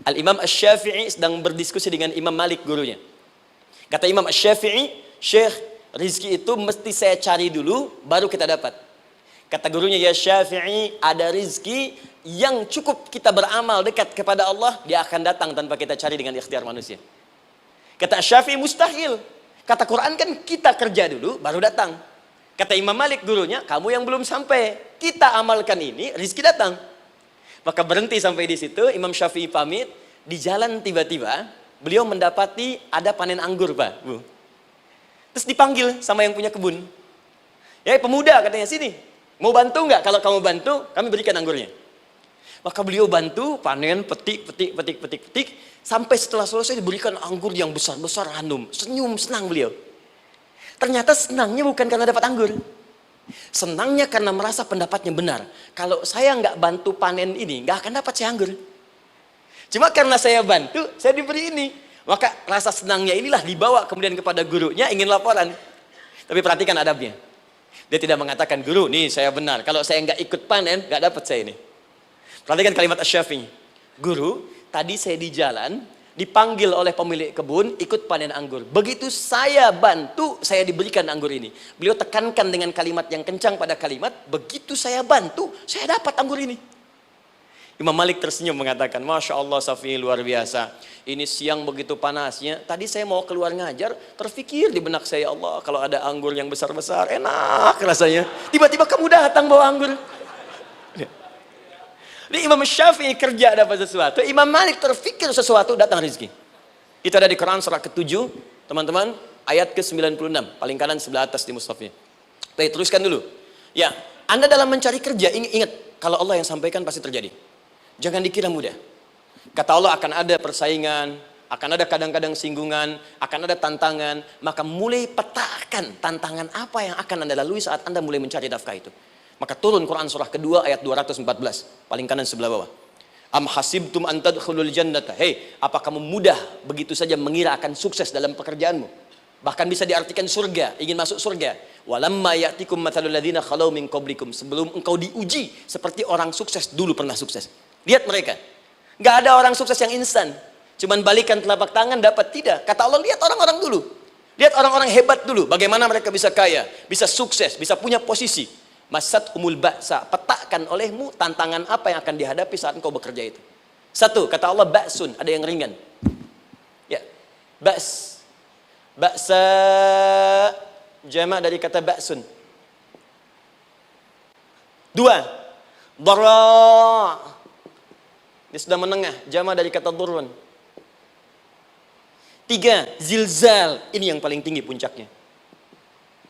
Al-Imam Asy-Syafi'i sedang berdiskusi dengan Imam Malik, gurunya. Kata Imam Asy-Syafi'i, Syekh, rizki itu mesti saya cari dulu, baru kita dapat. Kata gurunya, ya Syafi'i, ada rizki yang cukup kita beramal dekat kepada Allah, dia akan datang tanpa kita cari dengan ikhtiar manusia. Kata Syafi'i, mustahil. Kata Quran kan kita kerja dulu, baru datang. Kata Imam Malik, gurunya, kamu yang belum sampai. Kita amalkan ini, rizki datang. Maka berhenti sampai di situ, Imam Syafi'i pamit. Di jalan tiba-tiba, beliau mendapati ada panen anggur, Pak, Bu. Terus dipanggil sama yang punya kebun. Ya, pemuda katanya, sini. Mau bantu nggak? Kalau kamu bantu, kami berikan anggurnya. Maka beliau bantu, panen, petik. Sampai setelah selesai diberikan anggur yang besar-besar, hanum. Senyum, senang beliau. Ternyata senangnya bukan karena dapat anggur. Senangnya karena merasa pendapatnya benar. Kalau saya nggak bantu panen ini, nggak akan dapat saya anggur. Cuma karena saya bantu, saya diberi ini. Maka rasa senangnya inilah dibawa kemudian kepada gurunya, ingin laporan. Tapi perhatikan adabnya. Dia tidak mengatakan, guru, nih saya benar. Kalau saya nggak ikut panen, nggak dapat saya ini. Perhatikan kalimat Asy-Syafi'i. Guru, tadi saya di jalan, dipanggil oleh pemilik kebun, ikut panen anggur. Begitu saya bantu, saya diberikan anggur ini. Beliau tekankan dengan kalimat yang kencang pada kalimat, begitu saya bantu, saya dapat anggur ini. Imam Malik tersenyum mengatakan, Masya Allah Syafi'i, luar biasa. Ini siang begitu panasnya, tadi saya mau keluar ngajar, terfikir di benak saya, Allah, kalau ada anggur yang besar-besar, enak rasanya. Tiba-tiba kamu datang bawa anggur. Ini Imam Syafi'i kerja dapat sesuatu, Imam Malik terfikir sesuatu, datang rezeki. Itu ada di Quran surah ke-7, teman-teman, ayat ke-96, paling kanan sebelah atas di mushafnya. Baik, teruskan dulu. Ya, Anda dalam mencari kerja, ingat, kalau Allah yang sampaikan pasti terjadi. Jangan dikira mudah. Kata Allah akan ada persaingan, akan ada kadang-kadang singgungan, akan ada tantangan, maka mulai petakan tantangan apa yang akan Anda lalui saat Anda mulai mencari nafkah itu. Maka turun Quran surah kedua ayat 214, paling kanan sebelah bawah. Am hasibtum an tadkhulul jannata. Hei, apa kamu mudah begitu saja mengira akan sukses dalam pekerjaanmu? Bahkan bisa diartikan surga, ingin masuk surga. Walamma ya'tikum mathalul ladzina khalau min qablikum. Sebelum engkau diuji seperti orang sukses dulu pernah sukses. Lihat mereka. Enggak ada orang sukses yang instan. Cuman balikan telapak tangan dapat, tidak. Kata Allah, lihat orang-orang dulu. Lihat orang-orang hebat dulu, bagaimana mereka bisa kaya, bisa sukses, bisa punya posisi. Masat umul ba'sa, petakan olehmu tantangan apa yang akan dihadapi saat engkau bekerja itu. Satu, kata Allah, ba'sun, ada yang ringan. Ya, ba's. Ba'sa, jama' dari kata ba'sun. Dua, dara'. Ini sudah menengah, jama' dari kata durun. Tiga, zilzal, ini yang paling tinggi puncaknya.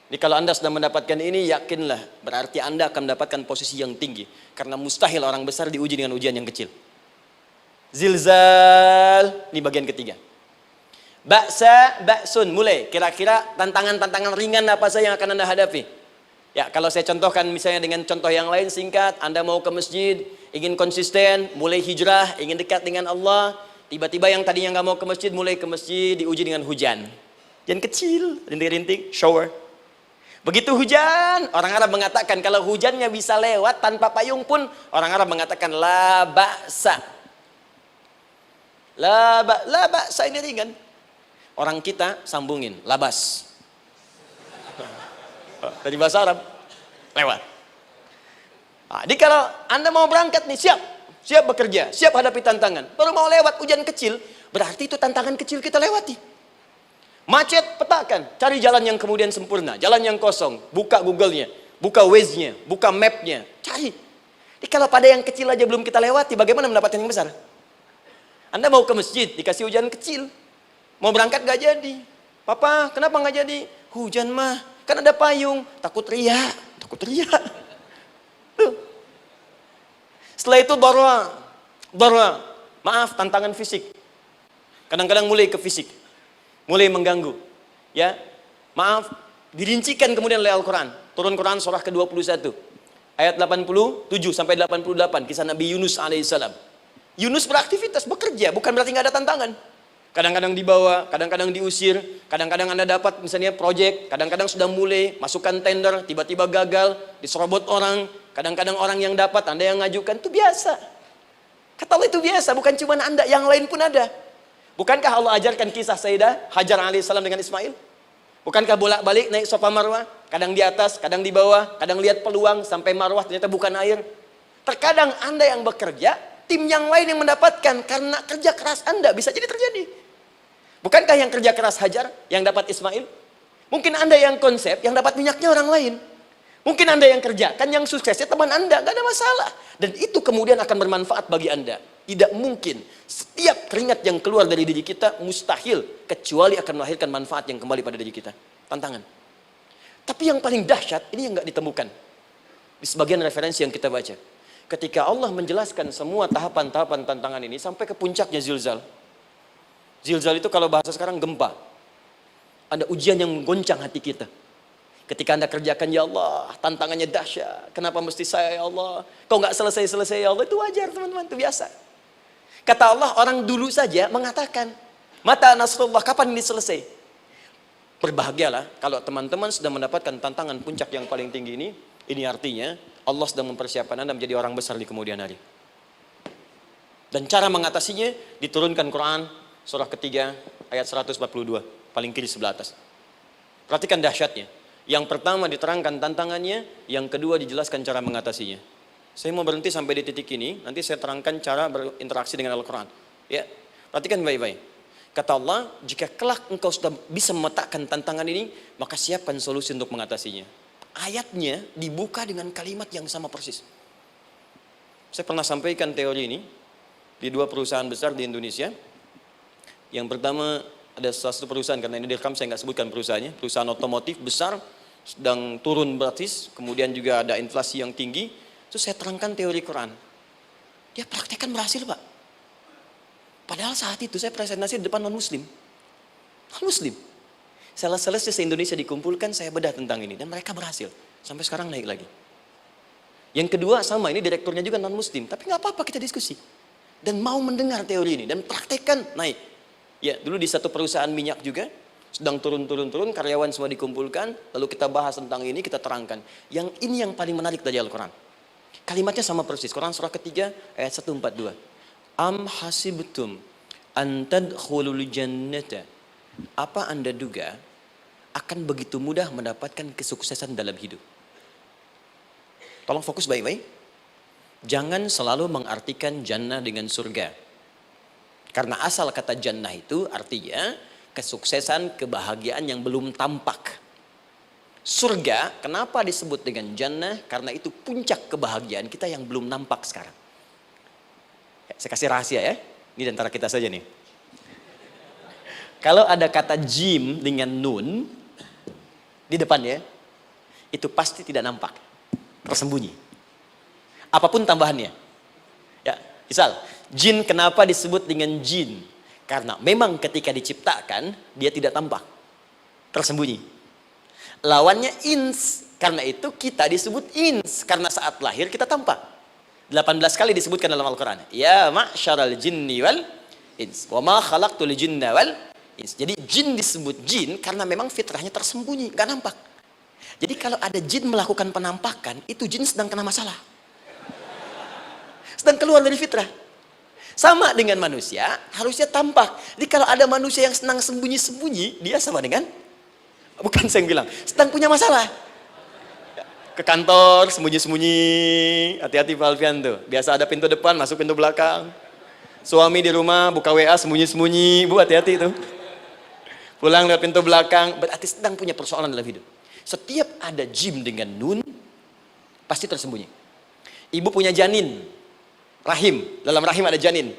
Jadi kalau Anda sudah mendapatkan ini, yakinlah, berarti Anda akan mendapatkan posisi yang tinggi. Karena mustahil orang besar diuji dengan ujian yang kecil. Zilzal, ini bagian ketiga. Ba'sa, ba'sun, mulai. Kira-kira tantangan-tantangan ringan apa saja yang akan Anda hadapi? Ya, kalau saya contohkan misalnya dengan contoh yang lain singkat, Anda mau ke masjid, ingin konsisten, mulai hijrah, ingin dekat dengan Allah. Tiba-tiba yang tadinya nggak mau ke masjid, mulai ke masjid, diuji dengan hujan. Hujan kecil, rintik-rintik, shower. Begitu hujan, orang Arab mengatakan kalau hujannya bisa lewat tanpa payung pun, orang Arab mengatakan la ba'sa. La ba'sa ini ringan. Orang kita sambungin, labas. Dari bahasa Arab, lewat. Nah, jadi kalau Anda mau berangkat nih, siap bekerja, siap hadapi tantangan. Baru mau lewat hujan kecil, berarti itu tantangan kecil kita lewati. Macet, petakan, cari jalan yang kemudian sempurna, jalan yang kosong, buka Google-nya, buka Waze-nya, buka map-nya, cari. Jadi kalau pada yang kecil aja belum kita lewati, bagaimana mendapatkan yang besar? Anda mau ke masjid, dikasih hujan kecil, mau berangkat gak jadi. Papa, kenapa gak jadi? Hujan mah, kan ada payung, takut riak. Tuh. Setelah itu darwa, maaf, tantangan fisik. Kadang-kadang mulai ke fisik. Mulai mengganggu, ya, maaf, dirincikan kemudian oleh Al-Quran. Turun Quran surah ke-21 ayat 87 sampai 88, kisah Nabi Yunus alaihissalam. Yunus beraktivitas, bekerja, bukan berarti nggak ada tantangan. Kadang-kadang dibawa, kadang-kadang diusir, kadang-kadang Anda dapat misalnya proyek, kadang-kadang sudah mulai masukkan tender, tiba-tiba gagal, diserobot orang, kadang-kadang orang yang dapat, Anda yang ngajukan, itu biasa. Kata Allah itu biasa, bukan cuma Anda, yang lain pun ada. Bukankah Allah ajarkan kisah Sayyidah Hajar alaihissalam dengan Ismail? Bukankah bolak-balik naik Safa Marwah, kadang di atas, kadang di bawah, kadang lihat peluang sampai Marwah ternyata bukan air. Terkadang Anda yang bekerja, tim yang lain yang mendapatkan karena kerja keras Anda, bisa jadi terjadi. Bukankah yang kerja keras Hajar yang dapat Ismail? Mungkin Anda yang konsep, yang dapat minyaknya orang lain. Mungkin Anda yang kerja, kan yang suksesnya teman Anda, gak ada masalah. Dan itu kemudian akan bermanfaat bagi Anda. Tidak mungkin setiap keringat yang keluar dari diri kita mustahil kecuali akan melahirkan manfaat yang kembali pada diri kita. Tantangan. Tapi yang paling dahsyat ini yang nggak ditemukan di sebagian referensi yang kita baca. Ketika Allah menjelaskan semua tahapan-tahapan tantangan ini sampai ke puncaknya zilzal. Zilzal itu kalau bahasa sekarang gempa. Ada ujian yang menggoncang hati kita. Ketika Anda kerjakan, ya Allah, tantangannya dahsyat. Kenapa mesti saya, ya Allah? Kok nggak selesai-selesai, ya Allah? Itu wajar, teman-teman, itu biasa. Kata Allah, orang dulu saja mengatakan, mata nasrullah, kapan ini selesai? Berbahagialah kalau teman-teman sudah mendapatkan tantangan puncak yang paling tinggi ini. Ini artinya Allah sedang mempersiapkan Anda menjadi orang besar di kemudian hari. Dan cara mengatasinya diturunkan Quran surah ketiga ayat 142, paling kiri sebelah atas. Perhatikan dahsyatnya. Yang pertama diterangkan tantangannya, yang kedua dijelaskan cara mengatasinya. Saya mau berhenti sampai di titik ini, nanti saya terangkan cara berinteraksi dengan Al-Quran. Ya, perhatikan baik-baik. Kata Allah, jika kelak engkau sudah bisa memetakan tantangan ini, maka siapkan solusi untuk mengatasinya. Ayatnya dibuka dengan kalimat yang sama persis. Saya pernah sampaikan teori ini di 2 perusahaan besar di Indonesia. Yang pertama ada satu perusahaan, karena ini direkam saya nggak sebutkan perusahaannya, perusahaan otomotif besar, sedang turun gratis, kemudian juga ada inflasi yang tinggi. Terus saya terangkan teori Quran. Dia praktekkan berhasil, Pak. Padahal saat itu saya presentasi di depan non-muslim. Non-muslim. Sales-salesnya se-Indonesia dikumpulkan, saya bedah tentang ini. Dan mereka berhasil. Sampai sekarang naik lagi. Yang kedua sama, ini direkturnya juga non-muslim. Tapi nggak apa-apa, kita diskusi. Dan mau mendengar teori ini. Dan praktekkan, naik. Ya, dulu di satu perusahaan minyak juga. Sedang turun, karyawan semua dikumpulkan. Lalu kita bahas tentang ini, kita terangkan. Yang ini yang paling menarik dari Al-Quran. Kalimatnya sama persis. Quran surah ketiga ayat 142. Am hasibtum an tadkhulul jannata. Apa Anda duga akan begitu mudah mendapatkan kesuksesan dalam hidup? Tolong fokus baik-baik. Jangan selalu mengartikan jannah dengan surga. Karena asal kata jannah itu artinya kesuksesan, kebahagiaan yang belum tampak. Surga, kenapa disebut dengan jannah? Karena itu puncak kebahagiaan kita yang belum nampak sekarang. Saya kasih rahasia ya, ini di antara kita saja nih. Kalau ada kata jim dengan nun di depannya, itu pasti tidak nampak, tersembunyi. Apapun tambahannya. Ya, misal, jin kenapa disebut dengan jin? Karena memang ketika diciptakan, dia tidak tampak, tersembunyi. Lawannya ins, karena itu kita disebut ins, karena saat lahir kita tampak. 18 kali disebutkan dalam Al-Quran. Ya ma'syaral jinni wal ins, wa ma khalaqtul jinna wal ins. Jadi jin disebut jin karena memang fitrahnya tersembunyi, gak nampak. Jadi kalau ada jin melakukan penampakan, itu jin sedang kena masalah. Sedang keluar dari fitrah. Sama dengan manusia, harusnya tampak. Jadi kalau ada manusia yang senang sembunyi-sembunyi, dia sama dengan, bukan saya yang bilang, sedang punya masalah. Ke kantor, sembunyi-sembunyi. Hati-hati Pak Alfian tuh. Biasa ada pintu depan, masuk pintu belakang. Suami di rumah, buka WA, sembunyi-sembunyi. Bu, hati-hati tuh. Pulang lewat pintu belakang. Berarti sedang punya persoalan dalam hidup. Setiap ada jim dengan nun, pasti tersembunyi. Ibu punya janin. Rahim. Dalam rahim ada janin.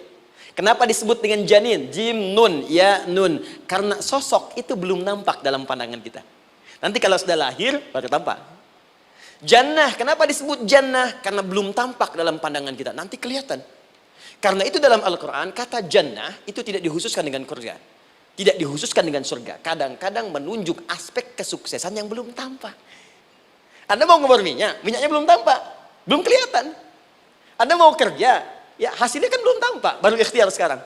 Kenapa disebut dengan janin? Jim, nun, ya, nun. Karena sosok itu belum nampak dalam pandangan kita. Nanti kalau sudah lahir, baru tampak. Jannah, kenapa disebut jannah? Karena belum tampak dalam pandangan kita. Nanti kelihatan. Karena itu dalam Al-Quran, kata jannah itu tidak dikhususkan dengan surga. Tidak dikhususkan dengan surga. Kadang-kadang menunjuk aspek kesuksesan yang belum tampak. Anda mau ngubur minyak, minyaknya belum tampak. Belum kelihatan. Anda mau kerja, ya hasilnya kan belum tampak, baru ikhtiar sekarang.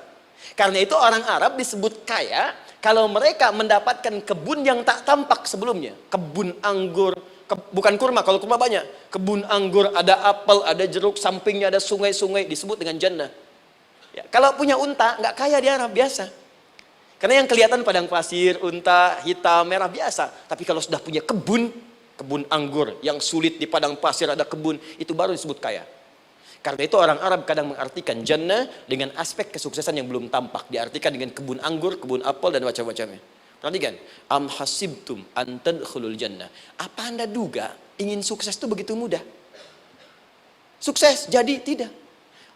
Karena itu orang Arab disebut kaya kalau mereka mendapatkan kebun yang tak tampak sebelumnya. Kebun anggur, bukan kurma, kalau kurma banyak. Kebun anggur, ada apel, ada jeruk, sampingnya ada sungai-sungai, disebut dengan jannah. Ya, kalau punya unta, nggak kaya di Arab, biasa. Karena yang kelihatan padang pasir, unta, hitam, merah, biasa. Tapi kalau sudah punya kebun anggur, yang sulit di padang pasir ada kebun, itu baru disebut kaya. Karena itu orang Arab kadang mengartikan jannah dengan aspek kesuksesan yang belum tampak. Diartikan dengan kebun anggur, kebun apel, dan macam-macamnya. Perhatikan, am hasibtum an tadkhulul jannah. Apa Anda duga ingin sukses itu begitu mudah? Sukses jadi tidak.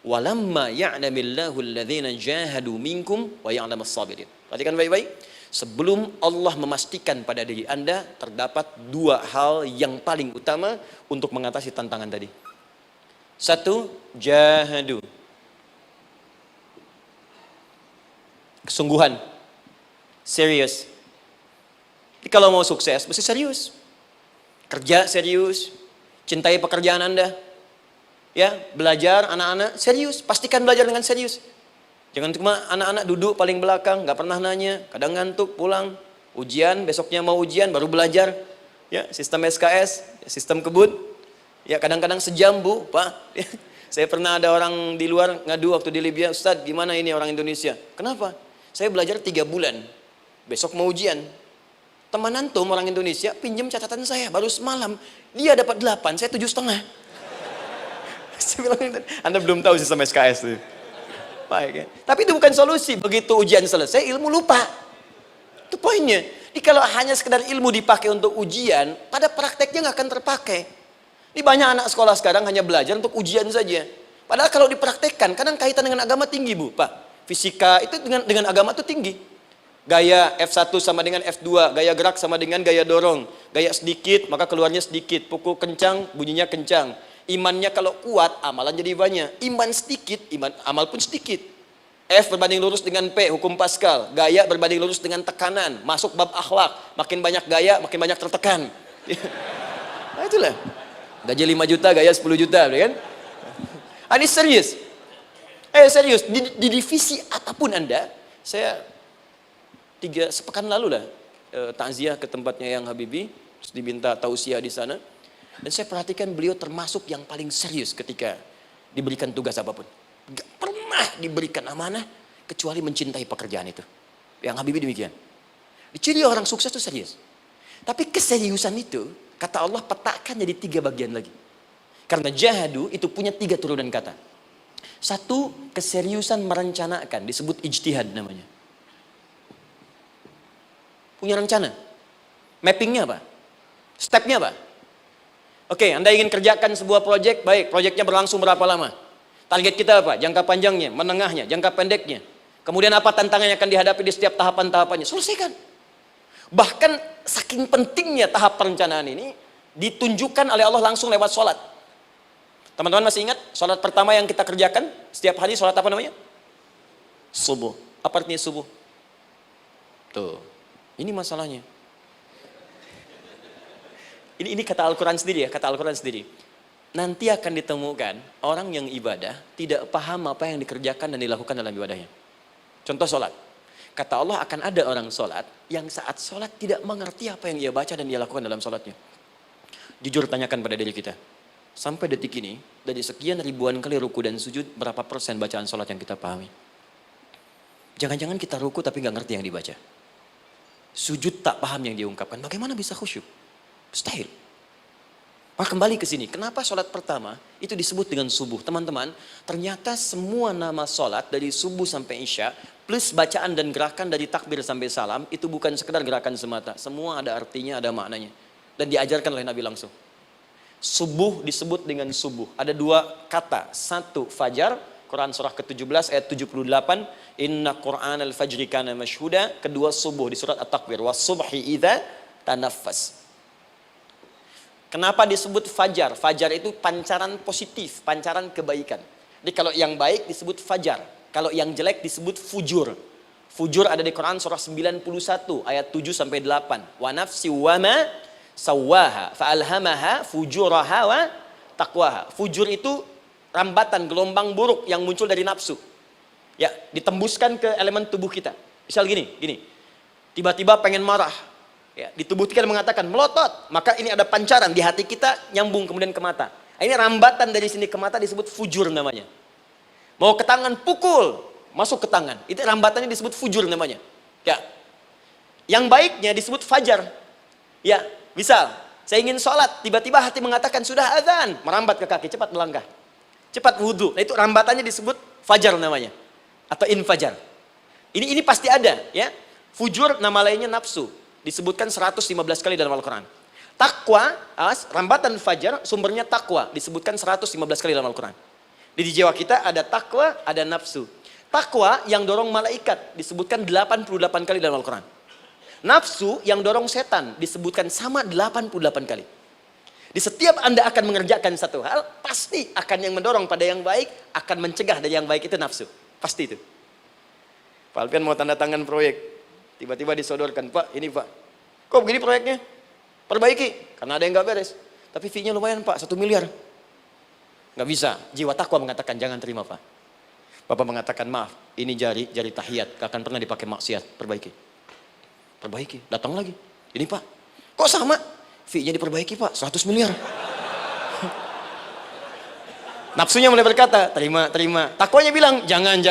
Walamma ya'lamillahu alladhina jahadu minkum wa ya'lamas sabirin. Perhatikan baik-baik. Sebelum Allah memastikan pada diri Anda terdapat dua hal yang paling utama untuk mengatasi tantangan tadi. Satu, jahadu. Kesungguhan. Serius. Jadi kalau mau sukses, mesti serius. Kerja serius. Cintai pekerjaan Anda. Ya, belajar anak-anak serius, pastikan belajar dengan serius. Jangan cuma anak-anak duduk paling belakang, nggak pernah nanya, kadang ngantuk, pulang, ujian, besoknya mau ujian, baru belajar. Ya, sistem SKS, sistem kebut. Ya, kadang-kadang sejam, Bu, Pak. Ya, saya pernah ada orang di luar ngadu waktu di Libya, Ustadz, gimana ini orang Indonesia? Kenapa? Saya belajar 3 bulan, besok mau ujian. Teman antum orang Indonesia pinjam catatan saya, baru semalam, dia dapat 8, saya 7,5. Saya bilang, Anda belum tahu sistem SKS itu. Baik, ya. Tapi itu bukan solusi. Begitu ujian selesai, ilmu lupa. Itu poinnya. Jadi kalau hanya sekedar ilmu dipakai untuk ujian, pada prakteknya nggak akan terpakai. Ini banyak anak sekolah sekarang hanya belajar untuk ujian saja. Padahal kalau dipraktekkan, kadang kaitan dengan agama tinggi, Bu, Pak. Fisika itu dengan agama itu tinggi. Gaya F1 sama dengan F2, gaya gerak sama dengan gaya dorong. Gaya sedikit, maka keluarnya sedikit. Pukul kencang, bunyinya kencang. Imannya kalau kuat, amalan jadi banyak. Iman sedikit, amal pun sedikit. F berbanding lurus dengan P, hukum Pascal. Gaya berbanding lurus dengan tekanan. Masuk bab akhlak. Makin banyak gaya, makin banyak tertekan. Nah itulah. Gaji 5 juta, gaya 10 juta. Kan? Ini serius. Serius. Di divisi apapun Anda, saya 3 sepekan lalu lah, takziah ke tempatnya yang Habibie. Terus diminta tausiah di sana. Dan saya perhatikan beliau termasuk yang paling serius ketika diberikan tugas apapun. Gak pernah diberikan amanah kecuali mencintai pekerjaan itu. Yang Habibie demikian. Ciri orang sukses itu serius. Tapi keseriusan itu, kata Allah petakan jadi 3 bagian lagi. Karena jahadu itu punya 3 turunan kata. Satu, keseriusan merencanakan, disebut ijtihad namanya. Punya rencana. Mappingnya apa? Stepnya apa? Oke, Anda ingin kerjakan sebuah proyek, baik, proyeknya berlangsung berapa lama? Target kita apa? Jangka panjangnya, menengahnya, jangka pendeknya. Kemudian apa tantangan yang akan dihadapi di setiap tahapan-tahapannya? Selesaikan. Bahkan saking pentingnya tahap perencanaan ini, ditunjukkan oleh Allah langsung lewat sholat. Teman-teman masih ingat, sholat pertama yang kita kerjakan, setiap hari sholat apa namanya? Subuh. Apa artinya subuh? Tuh, ini masalahnya. Ini kata Al-Quran sendiri ya, kata Al-Quran sendiri. Nanti akan ditemukan orang yang ibadah tidak paham apa yang dikerjakan dan dilakukan dalam ibadahnya. Contoh sholat. Kata Allah akan ada orang sholat yang saat sholat tidak mengerti apa yang ia baca dan ia lakukan dalam sholatnya. Jujur tanyakan pada diri kita. Sampai detik ini, dari sekian ribuan kali ruku dan sujud, berapa persen bacaan sholat yang kita pahami? Jangan-jangan kita ruku tapi nggak ngerti yang dibaca. Sujud tak paham yang diungkapkan. Bagaimana bisa khusyuk? Mustahil. Maka kembali ke sini. Kenapa sholat pertama itu disebut dengan subuh? Teman-teman, ternyata semua nama sholat dari subuh sampai isya, plus bacaan dan gerakan dari takbir sampai salam, itu bukan sekedar gerakan semata. Semua ada artinya, ada maknanya. Dan diajarkan oleh Nabi langsung. Subuh disebut dengan subuh. Ada 2 kata. Satu, fajar. Quran surah ke-17 ayat 78. Inna Qur'an al-fajri kana mashhuda. Kedua, subuh di surat At-Takbir. Was-subhi idza tanaffas. Kenapa disebut fajar? Fajar itu pancaran positif, pancaran kebaikan. Jadi kalau yang baik disebut fajar. Kalau yang jelek disebut fujur. Fujur ada di Quran surah 91 ayat 7 sampai 8. Wa nafsi wa ma sawwaha fa'alhamaha fujuraha wa taqwaha. Fujur itu rambatan gelombang buruk yang muncul dari nafsu. Ya, ditembuskan ke elemen tubuh kita. Misal gini. Tiba-tiba pengen marah. Ya, di tubuh kita mengatakan melotot, maka ini ada pancaran di hati kita nyambung kemudian ke mata. Ini rambatan dari sini ke mata disebut fujur namanya. Mau ke tangan, pukul. Masuk ke tangan. Itu rambatannya disebut fujur namanya. Ya. Yang baiknya disebut fajar. Ya, misal saya ingin sholat, tiba-tiba hati mengatakan sudah azan, merambat ke kaki, cepat melangkah, cepat wudhu. Nah itu rambatannya disebut fajar namanya, atau infajar. Ini pasti ada, ya. Fujur nama lainnya nafsu, disebutkan 115 kali dalam Al-Quran. Takwa, rambatan fajar, sumbernya takwa, disebutkan 115 kali dalam Al-Quran. Di jiwa kita ada takwa, ada nafsu. Takwa yang dorong malaikat, disebutkan 88 kali dalam Al-Quran. Nafsu yang dorong setan disebutkan sama 88 kali. Di setiap Anda akan mengerjakan satu hal, pasti akan yang mendorong pada yang baik, akan mencegah dari yang baik itu nafsu. Pasti itu. Pak Alfian mau tanda tangan proyek, tiba-tiba disodorkan, Pak ini Pak, kok begini proyeknya? Perbaiki, karena ada yang nggak beres. Tapi fee-nya lumayan Pak, 1 miliar. Nggak bisa, jiwa takwa mengatakan jangan terima Pak. Bapak mengatakan maaf, ini jari tahiyat, gak akan pernah dipakai maksiat, perbaiki. Perbaiki, datang lagi. Ini Pak, kok sama? Fee-nya diperbaiki Pak, 100 miliar. Nafsunya mulai berkata, terima. Takwanya bilang, jangan.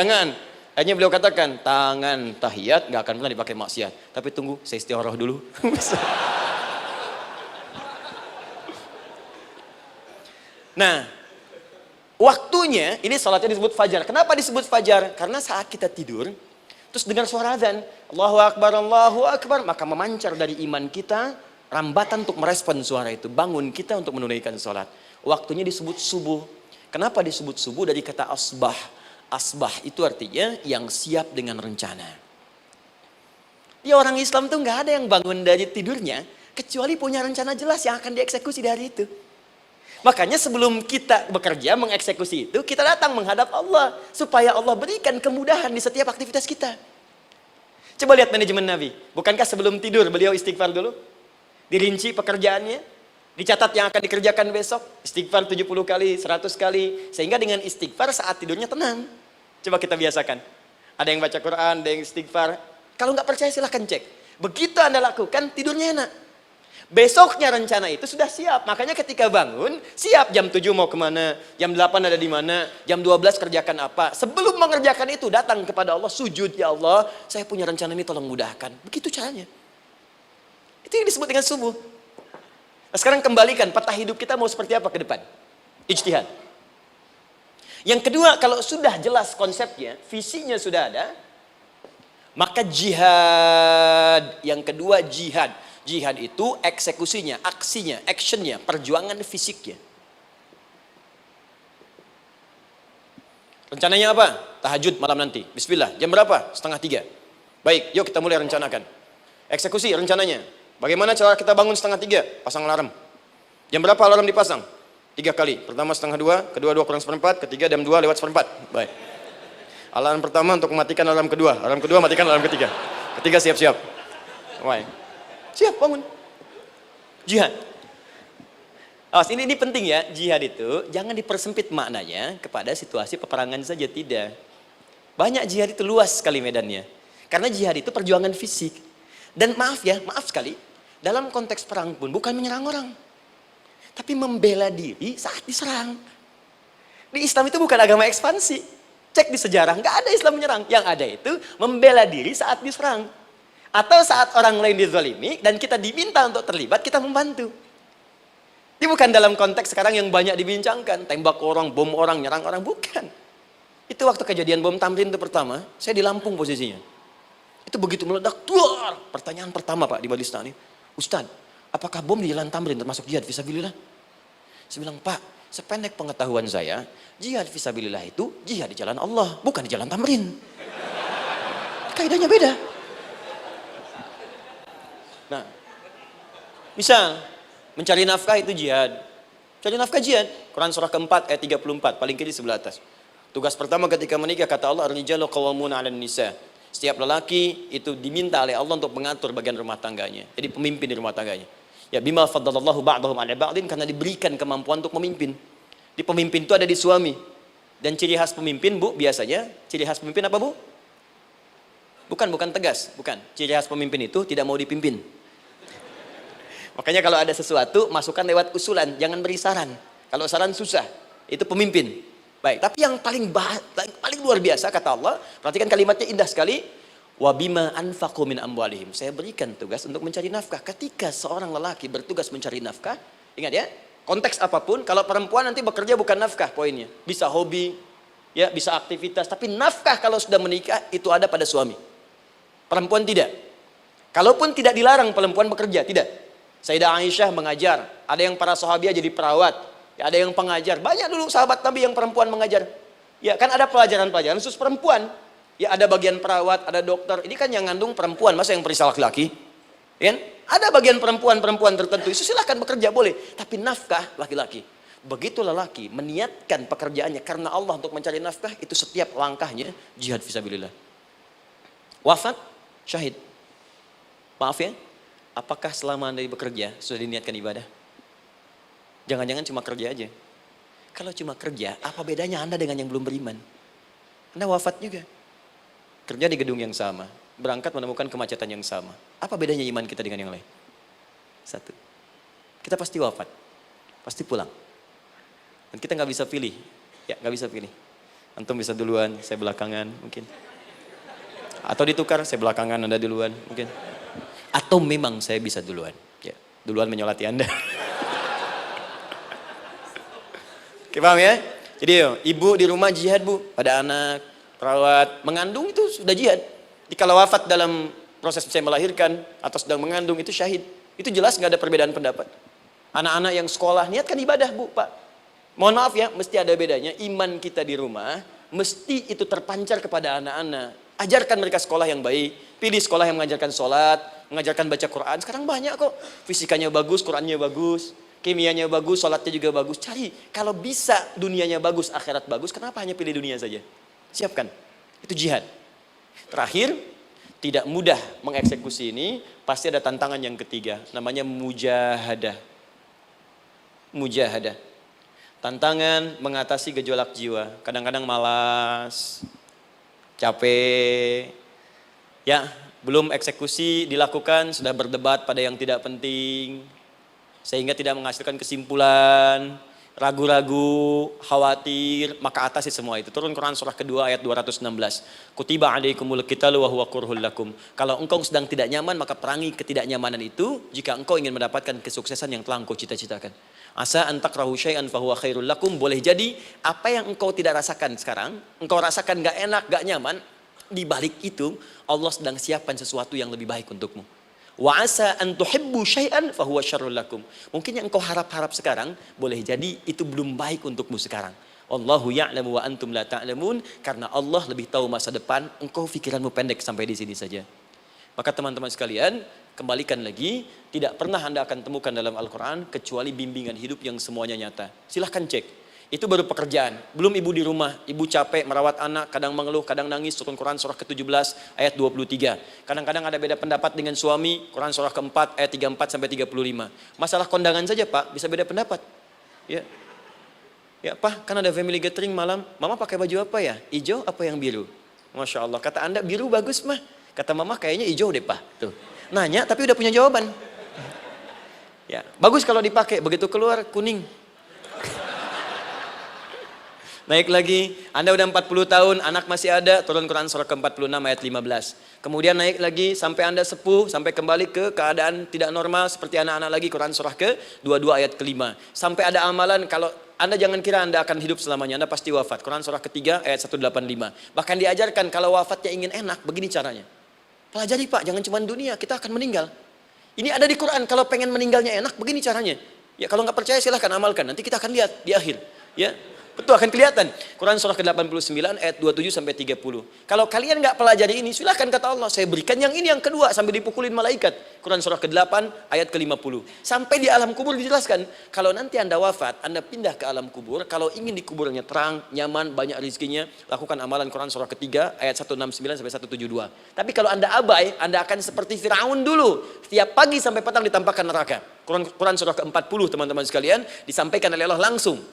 Akhirnya beliau katakan, tangan tahiyat gak akan pernah dipakai maksiat. Tapi tunggu, saya istiqoroh dulu. Nah, waktunya, ini salatnya disebut fajar. Kenapa disebut fajar? Karena saat kita tidur, terus dengar suara azan, Allahu Akbar, maka memancar dari iman kita, rambatan untuk merespon suara itu, bangun kita untuk menunaikan sholat. Waktunya disebut subuh. Kenapa disebut subuh? Dari kata asbah. Asbah itu artinya yang siap dengan rencana. Ya orang Islam tuh nggak ada yang bangun dari tidurnya, kecuali punya rencana jelas yang akan dieksekusi dari itu. Makanya sebelum kita bekerja mengeksekusi itu, kita datang menghadap Allah supaya Allah berikan kemudahan di setiap aktivitas kita. Coba lihat manajemen Nabi. Bukankah sebelum tidur beliau istighfar dulu? Dirinci pekerjaannya, dicatat yang akan dikerjakan besok, istighfar 70 kali, 100 kali, sehingga dengan istighfar saat tidurnya tenang. Coba kita biasakan. Ada yang baca Quran, ada yang istighfar. Kalau nggak percaya silahkan cek. Begitu Anda lakukan, tidurnya enak. Besoknya rencana itu sudah siap. Makanya ketika bangun, siap jam 7 mau kemana, jam 8 ada di mana, jam 12 kerjakan apa. Sebelum mengerjakan itu, datang kepada Allah, sujud, ya Allah, saya punya rencana ini tolong mudahkan. Begitu caranya. Itu yang disebut dengan subuh. Nah, sekarang kembalikan, peta hidup kita mau seperti apa ke depan? Ijtihad. Yang kedua, kalau sudah jelas konsepnya, visinya sudah ada, maka jihad. Yang kedua, jihad. Jihad itu eksekusinya, aksinya, actionnya, perjuangan fisiknya. Rencananya apa? Tahajud malam nanti. Bismillah. Jam berapa? 2:30. Baik, yuk kita mulai rencanakan. Eksekusi rencananya. Bagaimana cara kita bangun 2:30? Pasang alarm. Jam berapa alarm dipasang? 3 kali. Pertama 1:30, kedua 2 kurang 1/4, ketiga jam 2 lewat 1/4. Baik. Alarm pertama untuk mematikan alarm kedua. Alarm kedua matikan alarm ketiga. Ketiga siap-siap. Baik. Siap bangun. Jihad. Awas, ini penting ya. Jihad itu jangan dipersempit maknanya kepada situasi peperangan saja, tidak. Banyak jihad itu luas sekali medannya. Karena jihad itu perjuangan fisik. Dan maaf sekali, dalam konteks perang pun bukan menyerang orang. Tapi membela diri saat diserang. Di Islam itu bukan agama ekspansi. Cek di sejarah, nggak ada Islam menyerang. Yang ada itu membela diri saat diserang. Atau saat orang lain dizalimi dan kita diminta untuk terlibat, kita membantu. Ini bukan dalam konteks sekarang yang banyak dibincangkan, tembak orang, bom orang, nyerang orang, bukan. Itu waktu kejadian bom Tamrin itu pertama, saya di Lampung posisinya. Itu begitu meledak, duar. Pertanyaan pertama Pak di Majelis Ta'lim, Ustadz, apakah bom di Jalan Tamrin termasuk jihad fisabilillah? Saya bilang, Pak, sependek pengetahuan saya, jihad fisabilillah itu jihad di jalan Allah, bukan di Jalan Tamrin. Kaidahnya beda. Nah, misal mencari nafkah itu jihad. Cari nafkah jihad. Quran surah keempat ayat 34, paling kiri sebelah atas. Tugas pertama ketika menikah kata Allah, ar-rijalu qawwamuna 'alan nisa. Setiap lelaki itu diminta oleh Allah untuk mengatur bagian rumah tangganya. Jadi pemimpin di rumah tangganya. Ya bima faddalallahu ba'dahum 'ala ba'din, karena diberikan kemampuan untuk memimpin. Di pemimpin itu ada di suami. Dan ciri khas pemimpin, Bu, biasanya ciri khas pemimpin apa, Bu? Bukan tegas, bukan. Ciri khas pemimpin itu tidak mau dipimpin. Makanya kalau ada sesuatu, masukkan lewat usulan, jangan beri saran. Kalau saran susah, itu pemimpin. Baik, tapi yang paling luar biasa kata Allah, perhatikan kalimatnya indah sekali. Wa bima anfaqu min amwalihim. Saya berikan tugas untuk mencari nafkah. Ketika seorang lelaki bertugas mencari nafkah, ingat ya, konteks apapun, kalau perempuan nanti bekerja bukan nafkah poinnya. Bisa hobi, ya, bisa aktivitas, tapi nafkah kalau sudah menikah itu ada pada suami. Perempuan tidak. Kalaupun tidak dilarang perempuan bekerja, tidak. Sayyidah Aisyah mengajar, ada yang para sahabiah jadi perawat. Ya, ada yang pengajar, banyak dulu sahabat Nabi yang perempuan mengajar. Ya kan ada pelajaran-pelajaran khusus perempuan. Ya ada bagian perawat, ada dokter. Ini kan yang ngandung perempuan, masa yang perisal laki-laki? Ya, kan? Ada bagian perempuan tertentu, itu silahkan bekerja boleh. Tapi nafkah laki-laki. Begitu lelaki meniatkan pekerjaannya karena Allah untuk mencari nafkah, itu setiap langkahnya jihad fisabilillah. Wafat, syahid. Maaf ya, apakah selama Anda bekerja sudah diniatkan ibadah? Jangan-jangan cuma kerja aja. Kalau cuma kerja, apa bedanya Anda dengan yang belum beriman? Anda wafat juga. Kerja di gedung yang sama. Berangkat menemukan kemacetan yang sama. Apa bedanya iman kita dengan yang lain? Satu. Kita pasti wafat. Pasti pulang. Dan kita nggak bisa pilih. Ya, nggak bisa pilih. Antum bisa duluan, saya belakangan mungkin. Atau ditukar, saya belakangan, Anda duluan mungkin. Atau memang saya bisa duluan. Ya, duluan menyolati Anda. Oke, paham ya? Jadi ibu di rumah jihad bu, pada anak, perawat, mengandung itu sudah jihad. Jadi kalau wafat dalam proses saya melahirkan atau sedang mengandung itu syahid. Itu jelas nggak ada perbedaan pendapat. Anak-anak yang sekolah niatkan ibadah bu, pak. Mohon maaf ya, mesti ada bedanya. Iman kita di rumah, mesti itu terpancar kepada anak-anak. Ajarkan mereka sekolah yang baik. Pilih sekolah yang mengajarkan sholat, mengajarkan baca Quran. Sekarang banyak kok. Fisikanya bagus, Qurannya bagus. Kimianya bagus, sholatnya juga bagus. Cari, kalau bisa dunianya bagus, akhirat bagus, kenapa hanya pilih dunia saja? Siapkan, itu jihad. Terakhir, tidak mudah mengeksekusi ini, pasti ada tantangan yang ketiga, namanya mujahadah. Mujahadah. Tantangan mengatasi gejolak jiwa. Kadang-kadang malas, capek, ya belum eksekusi dilakukan, sudah berdebat pada yang tidak penting, sehingga tidak menghasilkan kesimpulan, ragu-ragu, khawatir, maka atasi semua itu. Turun Quran surah kedua ayat 216. Kutiba alaikumul qitalu wa huwa kurhul lakum. Kalau engkau sedang tidak nyaman, maka perangi ketidaknyamanan itu jika engkau ingin mendapatkan kesuksesan yang telah engkau cita-citakan. Asa an takrahu syai'an fa huwa khairul lakum. Boleh jadi apa yang engkau tidak rasakan sekarang, engkau rasakan gak enak, gak nyaman, di balik itu Allah sedang siapkan sesuatu yang lebih baik untukmu. Wa asa an tuhibbu syai'an fa huwa syarrul lakum. Mungkin yang engkau harap-harap sekarang boleh jadi itu belum baik untukmu sekarang. Allahu ya'lamu wa antum la ta'lamun, karena Allah lebih tahu masa depan, engkau pikiranmu pendek sampai di sini saja. Maka teman-teman sekalian, kembalikan lagi, tidak pernah Anda akan temukan dalam Al-Qur'an kecuali bimbingan hidup yang semuanya nyata. Silahkan cek. Itu baru pekerjaan. Belum ibu di rumah, ibu capek merawat anak, kadang mengeluh, kadang nangis. Turun Quran surah ke-17 ayat 23. Kadang-kadang ada beda pendapat dengan suami, Quran surah ke-4 ayat 34 sampai 35. Masalah kondangan saja, Pak, bisa beda pendapat. Ya. Ya, Pak, kan ada family gathering malam. Mama pakai baju apa ya? Hijau apa yang biru? Masya Allah, kata Anda biru bagus, mah. Kata Mama kayaknya hijau deh, Pak. Tuh. Nanya tapi udah punya jawaban. Ya, bagus kalau dipakai, begitu keluar kuning. Naik lagi, Anda udah 40 tahun, anak masih ada, turun Quran surah ke-46 ayat 15. Kemudian naik lagi sampai Anda sepuh, sampai kembali ke keadaan tidak normal seperti anak-anak lagi, Quran surah ke-22 ayat ke-5. Sampai ada amalan, kalau Anda jangan kira Anda akan hidup selamanya, Anda pasti wafat. Quran surah ke-3 ayat 185. Bahkan diajarkan kalau wafatnya ingin enak, begini caranya. Pelajari Pak, jangan cuma dunia, kita akan meninggal. Ini ada di Quran, kalau pengen meninggalnya enak, begini caranya. Ya kalau nggak percaya silahkan amalkan, nanti kita akan lihat di akhir. Ya. Betul, akan kelihatan. Quran surah ke-89 ayat 27 sampai 30. Kalau kalian nggak pelajari ini, silahkan kata Allah, saya berikan yang ini yang kedua sampai dipukulin malaikat. Quran surah ke-8 ayat ke-50. Sampai di alam kubur dijelaskan, kalau nanti Anda wafat, Anda pindah ke alam kubur, kalau ingin dikuburnya terang, nyaman, banyak rezekinya, lakukan amalan Quran surah ketiga ayat 169 sampai 172. Tapi kalau Anda abai, Anda akan seperti Firaun dulu. Setiap pagi sampai petang ditampakkan neraka. Quran surah ke-40 teman-teman sekalian disampaikan oleh Allah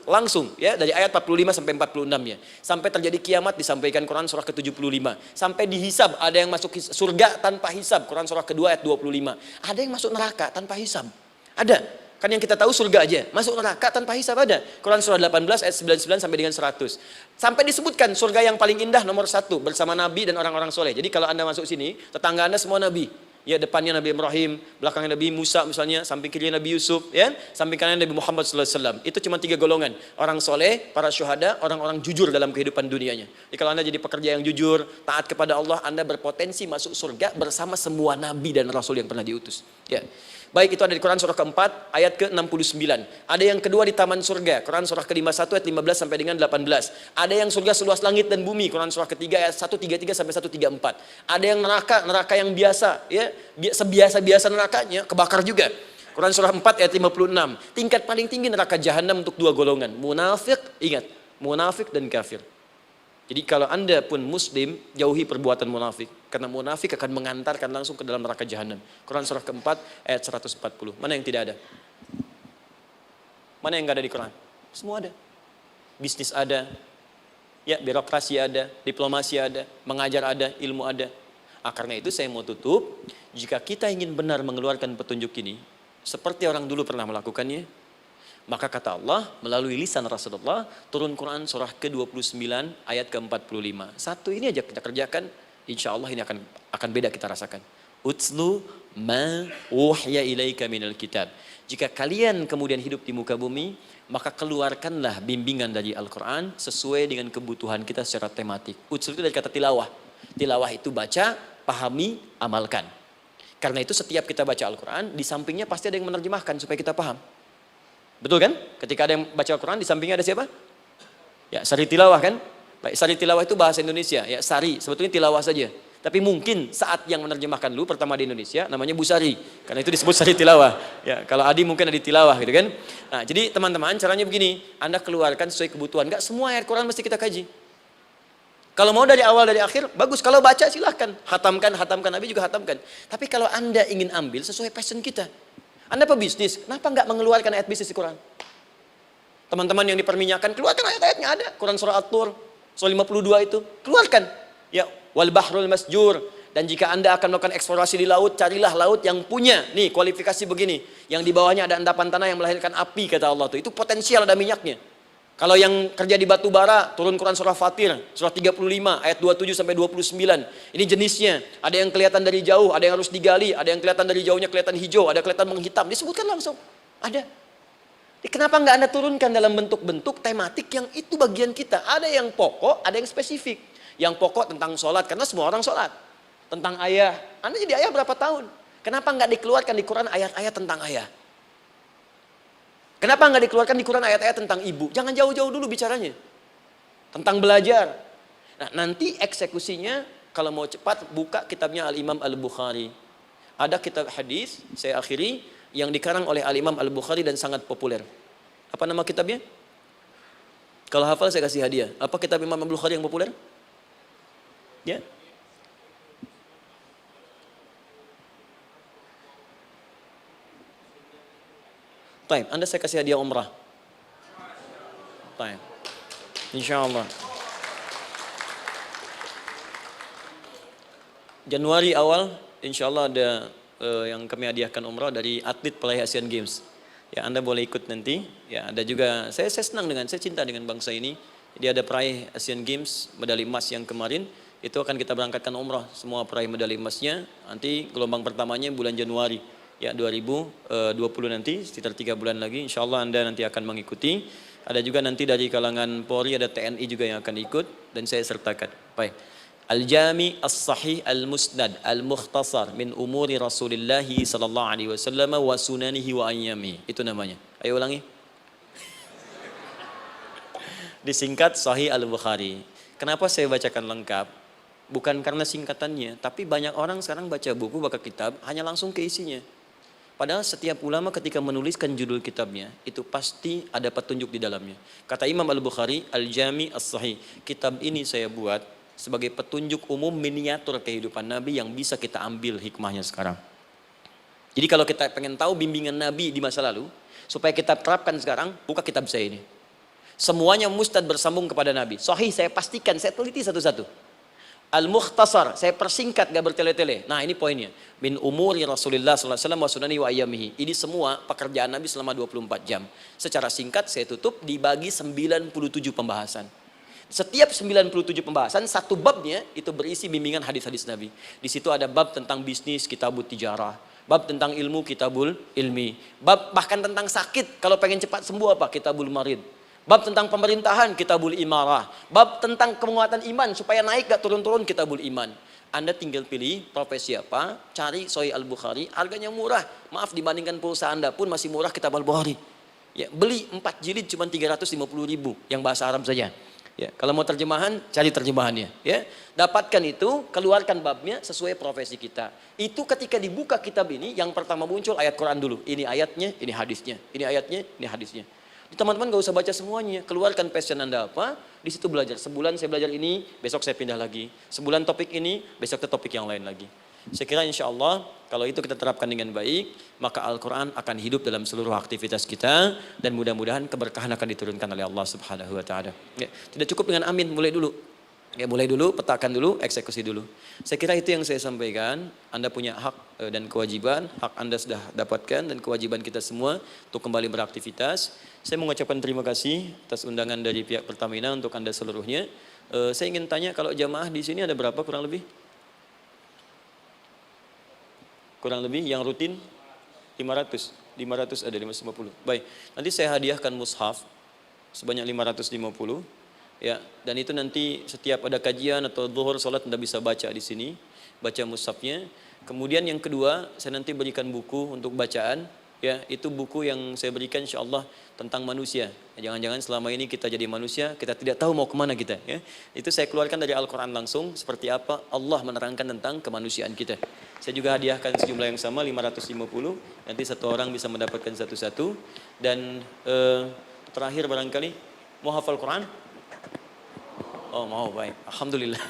langsung ya, dari ayat 45 sampai 46 ya. Sampai terjadi kiamat disampaikan Quran surah ke-75. Sampai dihisab, ada yang masuk surga tanpa hisab, Quran surah kedua ayat 25. Ada yang masuk neraka tanpa hisab. Ada. Kan yang kita tahu surga aja, masuk neraka tanpa hisab ada. Quran surah 18 ayat 99 sampai dengan 100. Sampai disebutkan surga yang paling indah nomor 1 bersama Nabi dan orang-orang soleh. Jadi kalau Anda masuk sini, tetangga Anda semua Nabi. Ya, depannya Nabi Ibrahim, belakangnya Nabi Musa misalnya, samping kirinya Nabi Yusuf, ya, samping kanannya Nabi Muhammad SAW. Itu cuma 3 golongan. Orang soleh, para syuhada, orang-orang jujur dalam kehidupan dunianya. Jadi kalau Anda jadi pekerja yang jujur, taat kepada Allah, Anda berpotensi masuk surga bersama semua Nabi dan Rasul yang pernah diutus. Ya. Baik, itu ada di Quran surah keempat ayat ke-69. Ada yang kedua di taman surga, Quran surah ke-51 ayat 15 sampai dengan 18. Ada yang surga seluas langit dan bumi, Quran surah ketiga ayat 133 sampai 134. Ada yang neraka yang biasa, ya, sebiasa-biasa nerakanya kebakar juga. Quran surah 4 ayat 56. Tingkat paling tinggi neraka jahanam untuk 2 golongan, munafik, ingat, munafik dan kafir. Jadi kalau Anda pun muslim, jauhi perbuatan munafik. Karena munafik akan mengantarkan langsung ke dalam neraka jahanam. Quran surah keempat ayat 140. Mana yang tidak ada? Mana yang tidak ada di Quran? Semua ada. Bisnis ada, ya, birokrasi ada, diplomasi ada, mengajar ada, ilmu ada. Karena itu saya mau tutup, jika kita ingin benar mengeluarkan petunjuk ini, seperti orang dulu pernah melakukannya, maka kata Allah melalui lisan Rasulullah turun Quran surah ke-29 ayat ke-45. Satu ini aja kita kerjakan, insya Allah ini akan beda kita rasakan. Utslu ma uhya ilaika minal kitab. Jika kalian kemudian hidup di muka bumi, maka keluarkanlah bimbingan dari Al-Quran sesuai dengan kebutuhan kita secara tematik. Utslu itu dari kata tilawah. Tilawah itu baca, pahami, amalkan. Karena itu setiap kita baca Al-Quran, di sampingnya pasti ada yang menerjemahkan supaya kita paham. Betul kan? Ketika ada yang baca Al-Quran, di sampingnya ada siapa? Ya, sari tilawah kan? Baik, sari tilawah itu bahasa Indonesia. Ya, sari, sebetulnya tilawah saja. Tapi mungkin saat yang menerjemahkan dulu pertama di Indonesia, namanya Bu Sari. Karena itu disebut sari tilawah. Ya, kalau Adi mungkin ada tilawah gitu kan? Nah, jadi teman-teman caranya begini. Anda keluarkan sesuai kebutuhan. Enggak semua ayat Quran mesti kita kaji. Kalau mau dari awal dari akhir, bagus. Kalau baca silahkan. Hatamkan. Nabi juga hatamkan. Tapi kalau Anda ingin ambil sesuai passion kita. Anda pebisnis, kenapa enggak mengeluarkan ayat bisnis di Quran? Teman-teman yang diperminyakan, keluarkan ayat-ayatnya ada. Quran surah At-Tur, surah 52 itu. Keluarkan. Ya, wal bahrul masjur. Dan jika Anda akan melakukan eksplorasi di laut, carilah laut yang punya. Nih, kualifikasi begini. Yang di bawahnya ada endapan tanah yang melahirkan api, kata Allah tuh. Itu potensial ada minyaknya. Kalau yang kerja di batu bara, turun Quran surah Fatir, surah 35, ayat 27 sampai 29. Ini jenisnya. Ada yang kelihatan dari jauh, ada yang harus digali, ada yang kelihatan dari jauhnya kelihatan hijau, ada kelihatan menghitam. Disebutkan langsung. Ada. Kenapa nggak Anda turunkan dalam bentuk-bentuk tematik yang itu bagian kita? Ada yang pokok, ada yang spesifik. Yang pokok tentang sholat, karena semua orang sholat. Tentang ayah. Anda jadi ayah berapa tahun? Kenapa nggak dikeluarkan di Quran ayat-ayat tentang ayah? Kenapa nggak dikeluarkan di Quran ayat-ayat tentang ibu? Jangan jauh-jauh dulu bicaranya. Tentang belajar. Nah, nanti eksekusinya kalau mau cepat buka kitabnya Al-Imam Al-Bukhari. Ada kitab hadis, saya akhiri, yang dikarang oleh Al-Imam Al-Bukhari dan sangat populer. Apa nama kitabnya? Kalau hafal saya kasih hadiah. Apa kitab Imam Al-Bukhari yang populer? Ya. Taib, Anda saya kasih hadiah umrah. Taib. Insyaallah. Januari awal, insyaallah ada yang kami hadiahkan umrah dari atlet peraih Asian Games. Ya, Anda boleh ikut nanti. Ya, ada juga saya senang saya cinta dengan bangsa ini. Jadi ada peraih Asian Games medali emas yang kemarin, itu akan kita berangkatkan umrah semua peraih medali emasnya. Nanti gelombang pertamanya bulan Januari. Ya, 2020 nanti, sekitar 3 bulan lagi, insya Allah Anda nanti akan mengikuti. Ada juga nanti dari kalangan Polri, ada TNI juga yang akan ikut, dan saya sertakan. Baik. Al-Jami As-Sahih Al-Musnad Al-Mukhtasar min umuri Rasulillahi sallallahu alaihi wasallam wa sunanihi wa ayyami. Itu namanya. Ayo ulangi. Disingkat Sahih Al-Bukhari. Kenapa saya bacakan lengkap? Bukan karena singkatannya, tapi banyak orang sekarang baca buku, baca kitab, hanya langsung ke isinya. Padahal setiap ulama ketika menuliskan judul kitabnya, itu pasti ada petunjuk di dalamnya. Kata Imam Al-Bukhari, Al-Jami As-Sahih. Kitab ini saya buat sebagai petunjuk umum miniatur kehidupan Nabi yang bisa kita ambil hikmahnya sekarang. Jadi kalau kita pengen tahu bimbingan Nabi di masa lalu, supaya kita terapkan sekarang, buka kitab saya ini. Semuanya mustad bersambung kepada Nabi. Sahih saya pastikan, saya teliti satu-satu. Al-Mukhtasar, saya persingkat gak bertele-tele. Nah ini poinnya. Min umuri Rasulullah SAW wa sunani wa ayyamihi. Ini semua pekerjaan Nabi selama 24 jam. Secara singkat saya tutup dibagi 97 pembahasan. Setiap 97 pembahasan, satu babnya itu berisi bimbingan hadis-hadis Nabi. Di situ ada bab tentang bisnis, kitabut tijarah. Bab tentang ilmu, kitabul ilmi. Bab bahkan tentang sakit, kalau pengen cepat sembuh apa? Kitabul marid. Bab tentang pemerintahan, kitabul imarah. Bab tentang penguatan iman, supaya naik gak turun-turun, kitabul iman. Anda tinggal pilih profesi apa, cari Sahih Al-Bukhari, harganya murah. Maaf, dibandingkan pulsa Anda pun masih murah kitab Al-Bukhari. Ya, beli 4 jilid cuma 350.000 yang bahasa Arab saja. Ya, kalau mau terjemahan, cari terjemahannya. Ya, dapatkan itu, keluarkan babnya sesuai profesi kita. Itu ketika dibuka kitab ini, yang pertama muncul ayat Quran dulu. Ini ayatnya, ini hadisnya. Ini ayatnya, ini hadisnya. Teman-teman gak usah baca semuanya, keluarkan passion Anda apa, di situ belajar. Sebulan saya belajar ini, besok saya pindah lagi. Sebulan topik ini, besok ke topik yang lain lagi. Saya kira insya Allah kalau itu kita terapkan dengan baik, maka Al-Quran akan hidup dalam seluruh aktivitas kita dan mudah-mudahan keberkahan akan diturunkan oleh Allah Subhanahu Wa Taala. Ya, tidak cukup dengan amin, mulai dulu. Ya, mulai dulu, petakan dulu, eksekusi dulu. Saya kira itu yang saya sampaikan. Anda punya hak dan kewajiban, hak Anda sudah dapatkan dan kewajiban kita semua untuk kembali beraktivitas. Saya mengucapkan terima kasih atas undangan dari pihak Pertamina untuk Anda seluruhnya. Saya ingin tanya, kalau jamaah di sini ada berapa kurang lebih? Kurang lebih yang rutin 500 ada 550. Baik, nanti saya hadiahkan mushaf sebanyak 550. Ya, dan itu nanti setiap ada kajian atau zuhur salat Anda bisa baca di sini, baca mushafnya. Kemudian yang kedua, saya nanti berikan buku untuk bacaan. Ya, itu buku yang saya berikan insyaallah tentang manusia. Jangan-jangan selama ini kita jadi manusia, kita tidak tahu mau kemana kita. Ya, itu saya keluarkan dari Al-Quran langsung, seperti apa Allah menerangkan tentang kemanusiaan kita. Saya juga hadiahkan sejumlah yang sama, 550. Nanti satu orang bisa mendapatkan satu-satu. Dan terakhir barangkali, mau hafal Quran? Oh mau, baik. Alhamdulillah.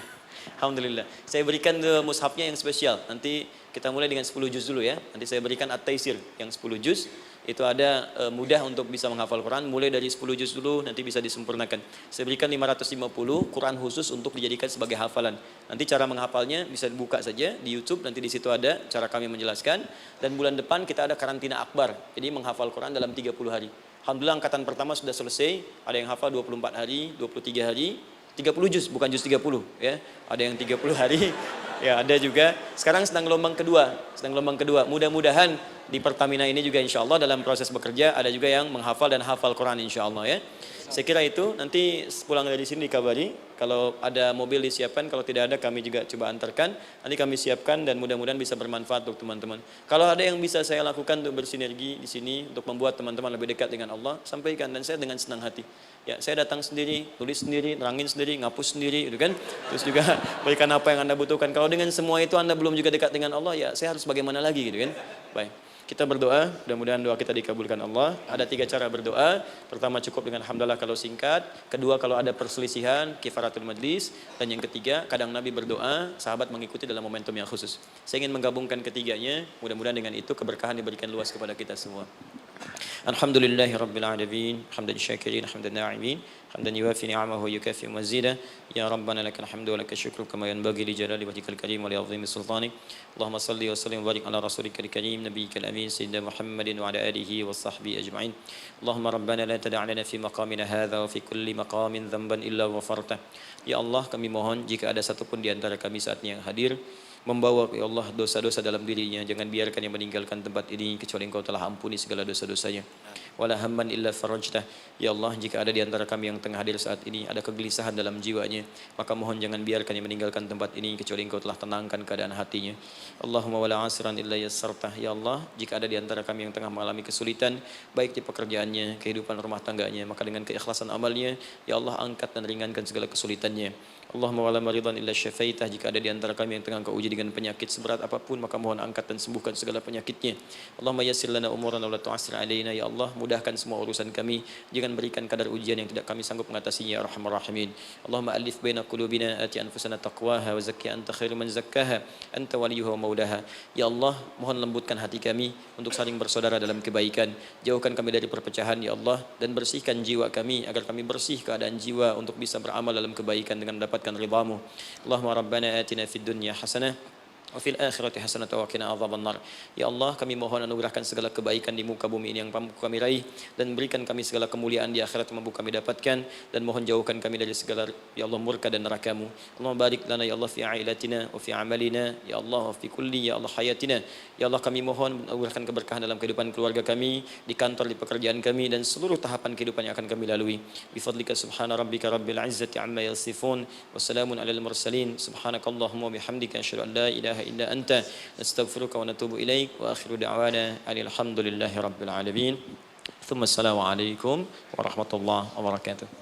Alhamdulillah. Saya berikan mushafnya yang spesial. Nanti kita mulai dengan 10 juz dulu ya. Nanti saya berikan At-Taisir yang 10 juz. Itu ada mudah untuk bisa menghafal Quran. Mulai dari 10 juz dulu, nanti bisa disempurnakan. Saya berikan 550 Quran khusus untuk dijadikan sebagai hafalan. Nanti cara menghafalnya bisa dibuka saja di YouTube. Nanti di situ ada cara kami menjelaskan. Dan bulan depan kita ada karantina akbar. Jadi menghafal Quran dalam 30 hari. Alhamdulillah angkatan pertama sudah selesai. Ada yang hafal 24 hari, 23 hari. 30 juz, bukan juz 30 ya. Ada yang 30 hari. Ya, ada juga. Sekarang sedang gelombang kedua. Mudah-mudahan di Pertamina ini juga insya Allah dalam proses bekerja ada juga yang menghafal dan hafal Quran insya Allah ya. Saya kira itu, nanti pulang dari sini dikabari. Kalau ada mobil disiapkan, kalau tidak ada kami juga coba antarkan. Nanti kami siapkan dan mudah-mudahan bisa bermanfaat untuk teman-teman. Kalau ada yang bisa saya lakukan untuk bersinergi di sini, untuk membuat teman-teman lebih dekat dengan Allah, sampaikan dan saya dengan senang hati. Ya, saya datang sendiri, tulis sendiri, nerangin sendiri, ngapus sendiri, gitu kan. Terus juga berikan apa yang Anda butuhkan. Kalau dengan semua itu Anda belum juga dekat dengan Allah, ya saya harus bagaimana lagi gitu kan. Baik. Kita berdoa, mudah-mudahan doa kita dikabulkan Allah. Ada 3 cara berdoa. Pertama cukup dengan hamdalah kalau singkat. Kedua kalau ada perselisihan, kifaratul majlis. Dan yang ketiga, kadang Nabi berdoa, sahabat mengikuti dalam momentum yang khusus. Saya ingin menggabungkan ketiganya. Mudah-mudahan dengan itu keberkahan diberikan luas kepada kita semua. Alhamdulillahi Rabbil Alamin. Hamdan syakirin, hamdan na'imin. Hamdan yuwafi ni'amahu yukafi mazida. Ya Rabbana lakal hamdu wa lakal syukru kama yanbaghi li jalali wajhikal karim wa li 'azimi sultanik. Allahumma salli wa sallim wa barik ala rasulika al-karim nabiyyikal amin sayyidina Muhammadin wa ala alihi wa sahbihi ajma'in. Allahumma rabbana la tada' lana fi maqamina hadha wa fi kulli maqamin dhanban illa ghafartah. Ya Allah, kami mohon jika ada satupun di antara kami saat ini yang hadir membawa ya Allah dosa-dosa dalam dirinya, jangan biarkan yang meninggalkan tempat ini kecuali Engkau telah ampuni segala dosa-dosanya. Wala hamman illa farajtah. Ya Allah, jika ada di antara kami yang tengah hadir saat ini ada kegelisahan dalam jiwanya, maka mohon jangan biarkan yang meninggalkan tempat ini kecuali Engkau telah tenangkan keadaan hatinya. Allahumma wala asran illa yassartah. Ya Allah, jika ada di antara kami yang tengah mengalami kesulitan baik di pekerjaannya, kehidupan rumah tangganya, maka dengan keikhlasan amalnya ya Allah angkat dan ringankan segala kesulitannya. Allahumma wala maridan illa syafaitah. Jika ada di antara kami yang tengah Engkau uji dengan penyakit seberat apapun, maka mohon angkat dan sembuhkan segala penyakitnya. Allahumma yassir lana umurana wa la tu'assir alaina, ya Allah mudahkan semua urusan kami, jangan berikan kadar ujian yang tidak kami sanggup mengatasinya, ya arhamar rahimin. Allahumma alif baina qulubina, ati anfusana taqwaha wa zakkiha anta khairu man zakkaha anta waliyuha wa maulaha. Ya Allah, mohon lembutkan hati kami untuk saling bersaudara dalam kebaikan, jauhkan kami dari perpecahan ya Allah, dan bersihkan jiwa kami agar kami bersih keadaan jiwa untuk bisa beramal dalam kebaikan dengan mendapatkan ridha-Mu. Allahumma rabbana atina fid dunya hasanah wa fil akhirati hasanah wa qina adzabannar. Ya Allah, kami mohon anugerahkan segala kebaikan di muka bumi ini yang mampu kami raih, dan berikan kami segala kemuliaan di akhirat yang mampu kami dapatkan, dan mohon jauhkan kami dari segala ya Allah murka dan neraka-Mu. Allahumma barik lana ya Allah fi ailatina wa fi amalina ya Allah wa fi kulli ya Allah hayatina. Ya Allah, kami mohon anugerahkan keberkahan dalam kehidupan keluarga kami, di kantor, di pekerjaan kami, dan seluruh tahapan kehidupan yang akan kami lalui. Bi fadlika subhana rabbika rabbil izzati amma yasifun wa salamun alal mursalin. Subhanakallahumma wa bihamdika asyhadu an la ilaha illa anta nastaghfiruka wa natubu ilaik, wa akhiru da'wana alhamdulillahi rabbil alamin. Thumma assalamu alaikum warahmatullahi wabarakatuh.